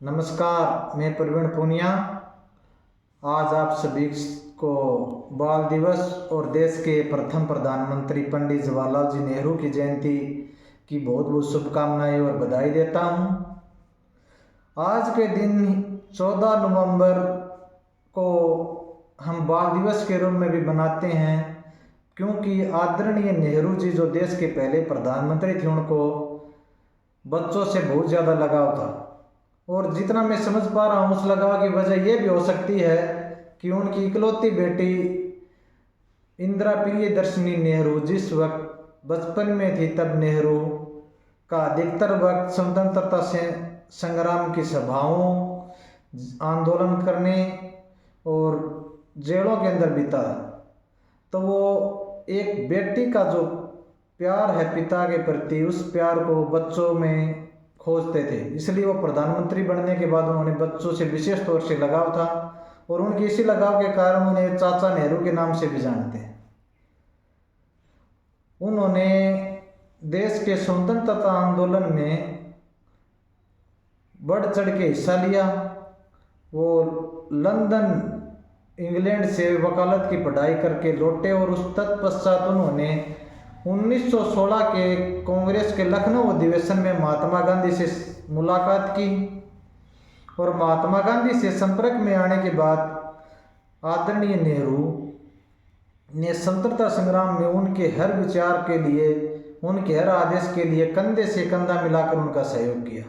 नमस्कार, मैं प्रवीण पूनिया। आज आप सभी को बाल दिवस और देश के प्रथम प्रधानमंत्री पंडित जवाहरलाल जी नेहरू की जयंती की बहुत बहुत शुभकामनाएं और बधाई देता हूं। आज के दिन 14 नवंबर को हम बाल दिवस के रूप में भी मनाते हैं, क्योंकि आदरणीय नेहरू जी जो देश के पहले प्रधानमंत्री थे, उनको बच्चों से बहुत ज़्यादा लगाव था। और जितना मैं समझ पा रहा हूँ, उस लगाव की वजह यह भी हो सकती है कि उनकी इकलौती बेटी इंदिरा प्रियदर्शनी नेहरू जिस वक्त बचपन में थी, तब नेहरू का अधिकतर वक्त स्वतंत्रता से संग्राम की सभाओं, आंदोलन करने और जेलों के अंदर बीता। तो वो एक बेटी का जो प्यार है पिता के प्रति, उस प्यार को बच्चों में खोजते थे। इसलिए वो प्रधानमंत्री बनने के बाद उन्होंने बच्चों से विशेष तौर से लगाव था, और उनके इसी लगाव के कारण उन्हें चाचा नेहरू के नाम से भी जानते हैं। उन्होंने देश के स्वतंत्रता आंदोलन में बढ़ चढ़ के हिस्सा लिया। वो लंदन इंग्लैंड से वकालत की पढ़ाई करके लौटे, और उस तत्पश्चात उन्होंने 1916 के कांग्रेस के लखनऊ अधिवेशन में महात्मा गांधी से मुलाकात की, और महात्मा गांधी से संपर्क में आने के बाद आदरणीय नेहरू ने स्वतंत्रता संग्राम में उनके हर विचार के लिए, उनके हर आदेश के लिए कंधे से कंधा मिलाकर उनका सहयोग किया।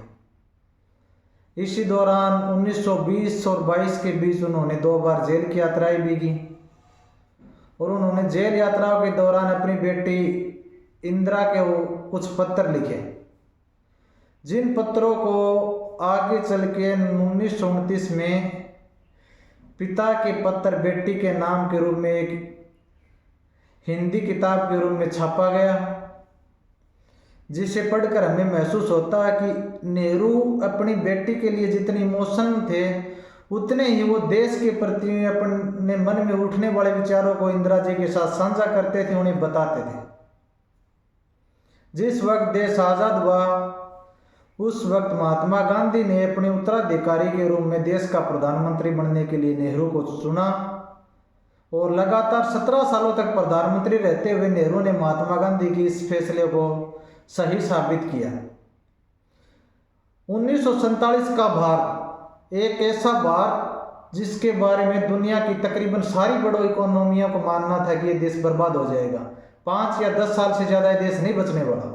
इसी दौरान 1920 और 22 के बीच उन्होंने 2 बार जेल की यात्राएं भी की, और उन्होंने जेल यात्राओं के दौरान अपनी बेटी इंदिरा के कुछ पत्र लिखे, जिन पत्रों को आगे चल के 1929 में पिता के पत्र बेटी के नाम के रूप में एक हिंदी किताब के रूप में छापा गया, जिसे पढ़कर हमें महसूस होता है कि नेहरू अपनी बेटी के लिए जितने इमोशन थे, उतने ही वो देश के प्रति अपने मन में उठने वाले विचारों को इंदिरा जी के साथ साझा करते थे, उन्हें बताते थे। जिस वक्त देश आज़ाद हुआ, उस वक्त महात्मा गांधी ने अपने उत्तराधिकारी के रूप में देश का प्रधानमंत्री बनने के लिए नेहरू को चुना, और लगातार 17 सालों तक प्रधानमंत्री रहते हुए नेहरू ने महात्मा गांधी की इस फैसले को सही साबित किया। 1947 का भारत एक ऐसा भारत जिसके बारे में दुनिया की तकरीबन सारी बड़ों इकोनॉमियों को मानना था कि ये देश बर्बाद हो जाएगा, 5 या 10 साल से ज़्यादा ये देश नहीं बचने वाला।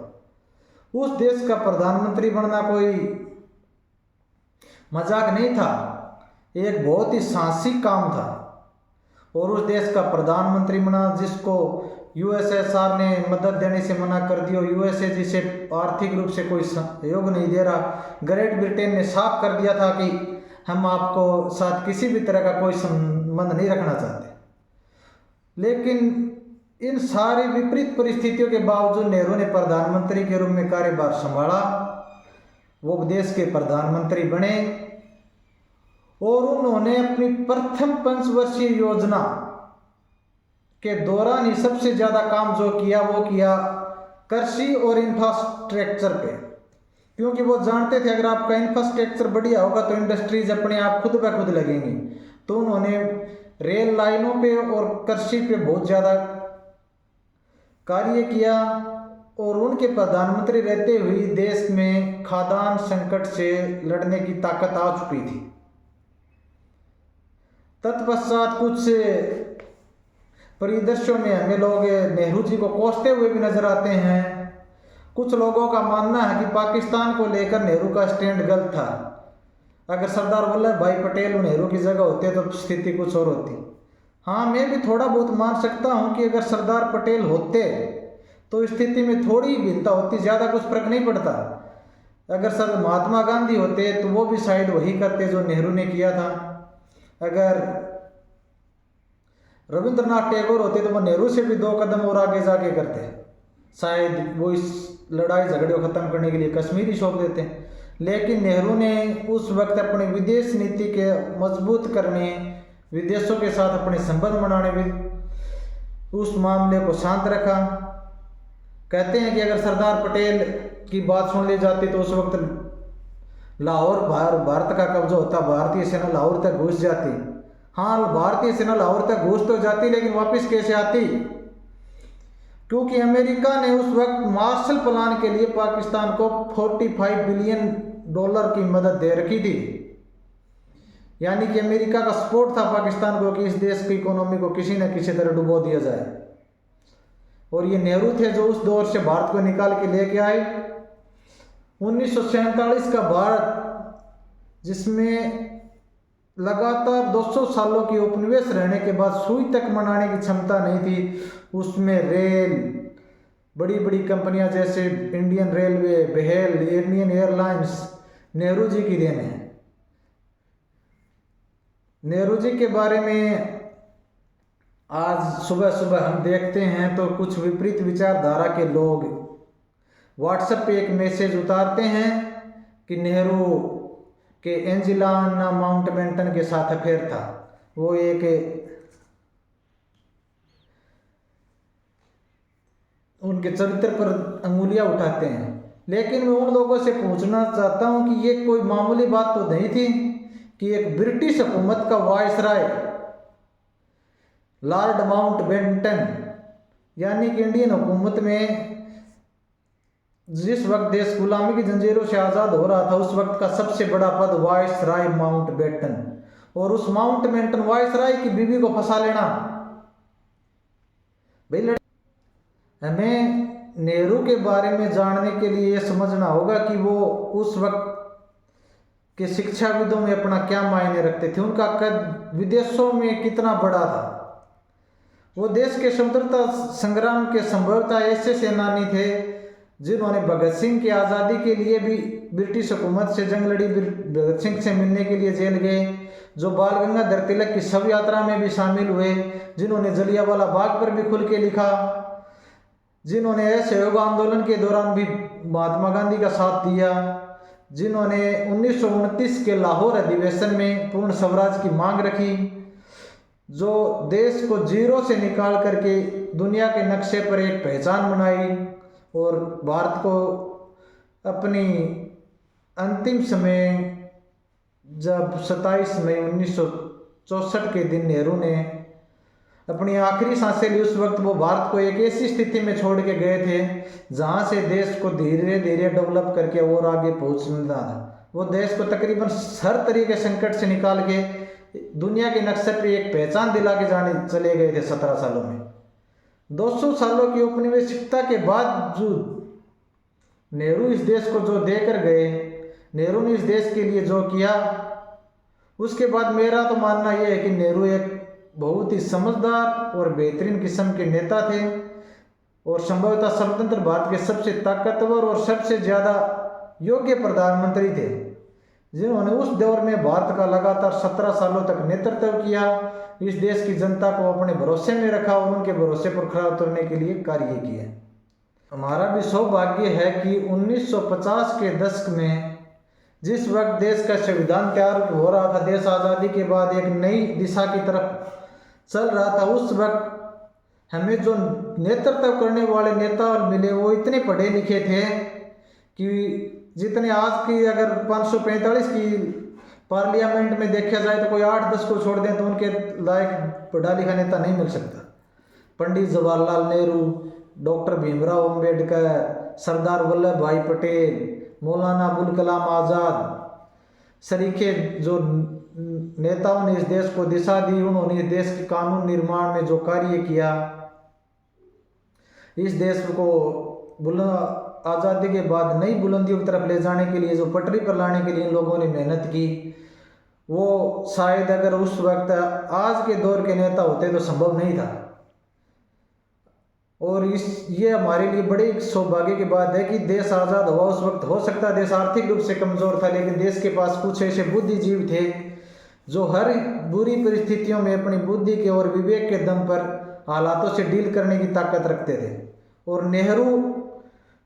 उस देश का प्रधानमंत्री बनना कोई मजाक नहीं था, एक बहुत ही साहसिक काम था। और उस देश का प्रधानमंत्री बना जिसको यूएसएसआर ने मदद देने से मना कर दिया, यूएसए जिसे आर्थिक रूप से कोई सहयोग नहीं दे रहा। ग्रेट ब्रिटेन ने साफ कर दिया था कि हम आपको साथ किसी भी तरह का कोई संबंध नहीं रखना चाहते। लेकिन इन सारी विपरीत परिस्थितियों के बावजूद नेहरू ने प्रधानमंत्री के रूप में कार्यभार संभाला, वो देश के प्रधानमंत्री बने, और उन्होंने अपनी प्रथम 5 वर्षीय योजना के दौरान ही सबसे ज़्यादा काम जो किया वो किया कृषि और इंफ्रास्ट्रक्चर पे, क्योंकि वो जानते थे अगर आपका इंफ्रास्ट्रक्चर बढ़िया होगा तो इंडस्ट्रीज अपने आप खुद ब खुद लगेंगी। तो उन्होंने रेल लाइनों पे और कृषि पे बहुत ज़्यादा कार्य किया, और उनके प्रधानमंत्री रहते हुए देश में खाद्यान्न संकट से लड़ने की ताकत आ चुकी थी। तत्पश्चात कुछ परिदृश्यों में हमें लोग नेहरू जी को कोसते हुए भी नजर आते हैं। कुछ लोगों का मानना है कि पाकिस्तान को लेकर नेहरू का स्टैंड गलत था। अगर सरदार वल्लभ भाई पटेल नेहरू की जगह होते तो स्थिति कुछ और होती। हाँ, मैं भी थोड़ा बहुत मान सकता हूँ कि अगर सरदार पटेल होते तो स्थिति में थोड़ी भिन्नता होती, ज़्यादा कुछ फर्क नहीं पड़ता। अगर सर महात्मा गांधी होते तो वो भी शायद वही करते जो नेहरू ने किया था। अगर रविंद्रनाथ टैगोर होते तो वो नेहरू से भी 2 कदम और आगे जाके करते, शायद वो इस लड़ाई झगड़े को ख़त्म करने के लिए कश्मीर ही सौंप देते। लेकिन नेहरू ने उस वक्त अपने विदेश नीति के मजबूत करने, विदेशों के साथ अपने संबंध बनाने में उस मामले को शांत रखा। कहते हैं कि अगर सरदार पटेल की बात सुन ली जाती तो उस वक्त लाहौर भारत का कब्जा होता, भारतीय सेना लाहौर तक घुस जाती। हाँ, भारतीय सेना लाहौर तक घुस तो जाती, लेकिन वापस कैसे आती? क्योंकि अमेरिका ने उस वक्त मार्शल प्लान के लिए पाकिस्तान को $45 बिलियन की मदद दे रखी थी। यानी कि अमेरिका का सपोर्ट था पाकिस्तान को कि इस देश की इकोनॉमी को किसी न किसी तरह डुबो दिया जाए। और ये नेहरू थे जो उस दौर से भारत को निकाल के लेके आए। 1947 का भारत, जिसमें लगातार 200 सालों की उपनिवेश रहने के बाद सुई तक मनाने की क्षमता नहीं थी, उसमें रेल, बड़ी बड़ी कंपनियां जैसे Indian Railway, BHEL, Indian Airlines Nehru ji की देन है। नेहरू जी के बारे में आज सुबह सुबह हम देखते हैं तो कुछ विपरीत विचारधारा के लोग व्हाट्सएप पे एक मैसेज उतारते हैं कि नेहरू के एंजिला माउंटबेटन के साथ अफेयर था। वो एक उनके चरित्र पर अंगुलियां उठाते हैं। लेकिन मैं उन लोगों से पूछना चाहता हूं कि ये कोई मामूली बात तो नहीं थी कि एक ब्रिटिश हुकूमत का वायसराय लॉर्ड माउंटबेटन, यानी कि इंडियन हुकूमत में जिस वक्त देश गुलामी की जंजीरों से आज़ाद हो रहा था, उस वक्त का सबसे बड़ा पद वायसराय माउंटबेटन, और उस माउंटबेटन वायसराय की बीवी को फंसा लेना। भाई, हमें नेहरू के बारे में जानने के लिए यह समझना होगा कि वो उस वक्त के शिक्षाविदों में अपना क्या मायने रखते थे, उनका कद विदेशों में कितना बड़ा था। वो देश के स्वतंत्रता संग्राम के संभवतः ऐसे सेनानी थे जिन्होंने भगत सिंह की आज़ादी के लिए भी ब्रिटिश हुकूमत से जंग लड़ी, भगत सिंह से मिलने के लिए जेल गए, जो बाल गंगाधर तिलक की शव यात्रा में भी शामिल हुए, जिन्होंने जलियांवाला बाग पर भी खुल के लिखा, जिन्होंने असहयोग आंदोलन के दौरान भी महात्मा गांधी का साथ दिया, जिन्होंने 1929 के लाहौर अधिवेशन में पूर्ण स्वराज की मांग रखी, जो देश को जीरो से निकाल करके दुनिया के नक्शे पर एक पहचान बनाई और भारत को अपनी अंतिम समय जब 27 मई 1964 के दिन नेहरू ने अपनी आखिरी सांसें ली, उस वक्त वो भारत को एक ऐसी स्थिति में छोड़ के गए थे जहां से देश को धीरे धीरे डेवलप करके और आगे पहुंचना था। वो देश को तकरीबन हर तरीके संकट से निकाल के दुनिया के नक्शे पर एक पहचान दिला के जाने चले गए थे 17 सालों में। 200 सालों की औपनिवेशिकता के बावजूद नेहरू इस देश को जो देकर गए, नेहरू ने इस देश के लिए जो किया, उसके बाद मेरा तो मानना यह है कि नेहरू एक बहुत ही समझदार और बेहतरीन किस्म के नेता थे और संभवतः स्वतंत्र भारत के सबसे ताकतवर और सबसे ज़्यादा योग्य प्रधानमंत्री थे, जिन्होंने उस दौर में भारत का लगातार 17 सालों तक नेतृत्व किया, इस देश की जनता को अपने भरोसे में रखा और उनके भरोसे पर खरा उतरने के लिए कार्य किए। हमारा भी सौभाग्य है कि 1950 के दशक में जिस वक्त देश का संविधान तैयार हो रहा था, देश आज़ादी के बाद एक नई दिशा की तरफ चल रहा था, उस वक्त हमें जो नेतृत्व करने वाले नेता मिले वो इतने पढ़े लिखे थे कि जितने आज की अगर 545 की पार्लियामेंट में देखा जाए तो कोई 8-10 को छोड़ दें तो उनके लायक पढ़ा लिखा नेता नहीं मिल सकता। पंडित जवाहरलाल नेहरू, डॉक्टर भीमराव अंबेडकर, सरदार वल्लभ भाई पटेल, मौलाना अबुल कलाम आज़ाद सरीखे जो नेताओं ने इस देश को दिशा दी, उन्होंने इस देश के कानून निर्माण में जो कार्य किया, इस देश को आज़ादी के बाद नई बुलंदियों की तरफ ले जाने के लिए, जो पटरी पर लाने के लिए इन लोगों ने मेहनत की, वो शायद अगर उस वक्त आज के दौर के नेता होते तो संभव नहीं था। और ये हमारे लिए बड़े सौभाग्य की बात है कि देश आज़ाद हुआ उस वक्त। हो सकता है देश आर्थिक रूप से कमज़ोर था, लेकिन देश के पास कुछ ऐसे बुद्धिजीवी थे जो हर बुरी परिस्थितियों में अपनी बुद्धि के और विवेक के दम पर हालातों से डील करने की ताकत रखते थे। और नेहरू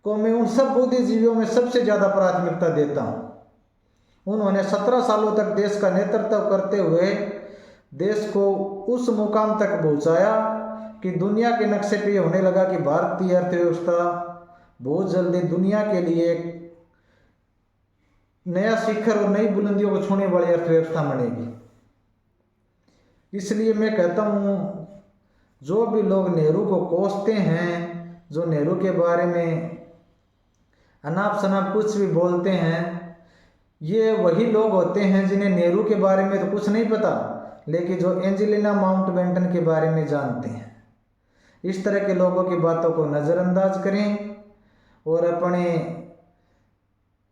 को मैं उन सब बुद्धिजीवियों में सबसे ज़्यादा प्राथमिकता देता हूँ। उन्होंने 17 सालों तक देश का नेतृत्व करते हुए देश को उस मुकाम तक पहुँचाया कि दुनिया के नक्शे पे होने लगा कि भारतीय अर्थव्यवस्था बहुत जल्दी दुनिया के लिए नया शिखर और नई बुलंदियों को छूने वाली अर्थव्यवस्था बनेगी। इसलिए मैं कहता हूँ, जो भी लोग नेहरू को कोसते हैं, जो नेहरू के बारे में अनाप शनाप कुछ भी बोलते हैं, ये वही लोग होते हैं जिन्हें नेहरू के बारे में तो कुछ नहीं पता, लेकिन जो एंजेलिना माउंटबेटन के बारे में जानते हैं। इस तरह के लोगों की बातों को नज़रअंदाज करें और अपने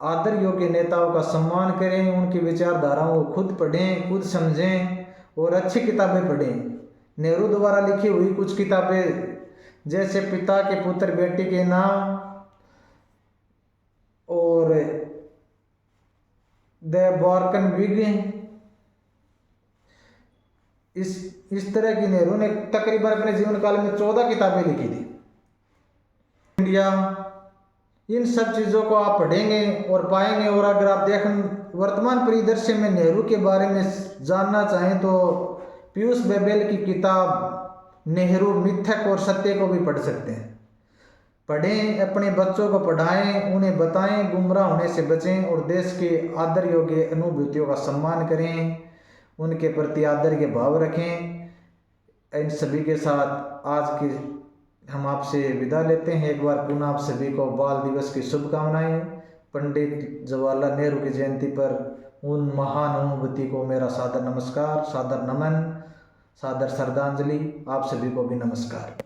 आदर योग्य नेताओं का सम्मान करें, उनकी विचारधाराओं को खुद पढ़ें, खुद समझें और अच्छी किताबें पढ़ें। नेहरू द्वारा लिखी हुई कुछ किताबें जैसे पिता के पुत्र बेटी के नाम और द बॉर्कन विग, इस तरह की नेहरू ने तकरीबन अपने जीवन काल में 14 किताबें लिखी थी। इंडिया, इन सब चीज़ों को आप पढ़ेंगे और पाएंगे। और अगर आप वर्तमान परिदृश्य में नेहरू के बारे में जानना चाहें तो पीयूष बेबेल की किताब नेहरू मिथक और सत्य को भी पढ़ सकते हैं। पढ़ें, अपने बच्चों को पढ़ाएं, उन्हें बताएं, गुमराह होने से बचें और देश के आदर योग्य अनुभूतियों का सम्मान करें, उनके प्रति आदर के भाव रखें। इन सभी के साथ आज की हम आपसे विदा लेते हैं। एक बार पुनः आप सभी को बाल दिवस की शुभकामनाएं। पंडित जवाहरलाल नेहरू की जयंती पर उन महान अनुभूति को मेरा सादर नमस्कार, सादर नमन, सादर श्रद्धांजलि। आप सभी को भी नमस्कार।